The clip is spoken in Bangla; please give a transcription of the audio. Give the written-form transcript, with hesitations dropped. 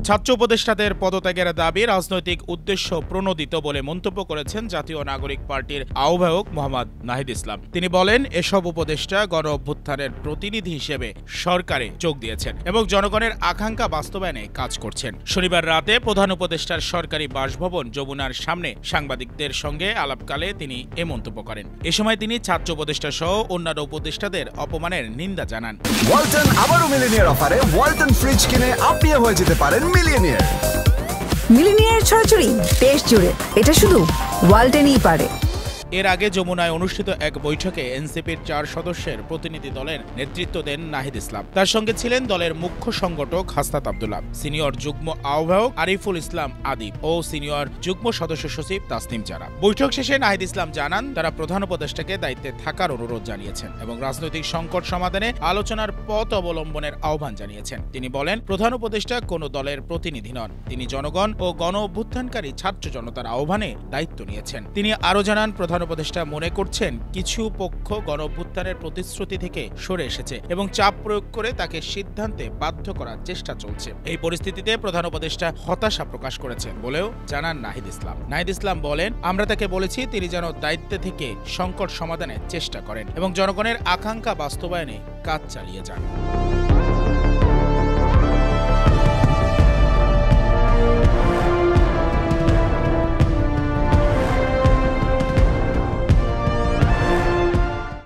ছাত্র উপদেষ্টাদের পদত্যাগের দাবি রাজনৈতিক উদ্দেশ্য প্রণোদিত বলে মন্তব্য করেছেন জাতীয় নাগরিক পার্টির আহ্বায়ক মোহাম্মদ নাহিদ ইসলাম। তিনি বলেন, এসব উপদেষ্টা গণ অভ্যুত্থানের প্রতিনিধি হিসেবে সরকারে যোগ দিয়েছেন এবং জনগণের আকাঙ্ক্ষা বাস্তবায়নে কাজ করছেন। শনিবার রাতে প্রধান উপদেষ্টার সরকারি বাসভবন যমুনার সামনে সাংবাদিকদের সঙ্গে আলাপকালে তিনি এ মন্তব্য করেন। এ সময় তিনি ছাত্র উপদেষ্টা সহ অন্যান্য উপদেষ্টাদের অপমানের নিন্দা জানান। ওয়ালটন আবারও মিলিনিয়ার অফারে ওয়ালটন ফ্রিজ কিনে আপনিও হয়ে যেতে পারেন মিলিয়নিয়ার। মিলিনিয়ার ছড়াছড়ি দেশ জুড়ে, এটা শুধু ওয়ালটনই পারে। এর আগে যমুনায় অনুষ্ঠিত এক বৈঠকে এনসিপির 4 সদস্যের প্রতিনিধি দলের নেতৃত্ব দেন নাহিদ ইসলাম। তার সঙ্গে ছিলেন দলের মুখ্য সংগঠক হাসনাত আব্দুল্লাহ, সিনিয়র যুগ্ম আহ্বায়ক আরিফুল ইসলাম আদিব ও সিনিয়র যুগ্ম সদস্য সচিব তাসনিম জারা। বৈঠক শেষে নাহিদ ইসলাম জানান, তারা প্রধান উপদেষ্টাকে দায়িত্বে থাকার অনুরোধ জানিয়েছেন এবং রাজনৈতিক সংকট সমাধানে আলোচনার পথ অবলম্বনের আহ্বান জানিয়েছেন। তিনি বলেন, প্রধান উপদেষ্টা কোনো দলের প্রতিনিধি নন, তিনি জনগণ ও গণ অভ্যুত্থানকারী ছাত্র জনতার আহ্বানে দায়িত্ব নিয়েছেন। তিনি আরও জানান, প্রধান উপদেষ্টা মনে করছেন কিছু পক্ষ গণ অভ্যুত্থানের প্রতিশ্রুতি থেকে সরে এসেছে এবং চাপ প্রয়োগ করে তাকে সিদ্ধান্তে বাধ্য করার চেষ্টা চলছে। এই পরিস্থিতিতে প্রধান উপদেষ্টা হতাশা প্রকাশ করেছেন বলেও জানান নাহিদ ইসলাম। নাহিদ ইসলাম বলেন, আমরা তাকে বলেছি তিনি যেন দায়িত্বে থেকে সংকট সমাধানের চেষ্টা করেন এবং জনগণের আকাঙ্ক্ষা বাস্তবায়নে কাজ চালিয়ে যান।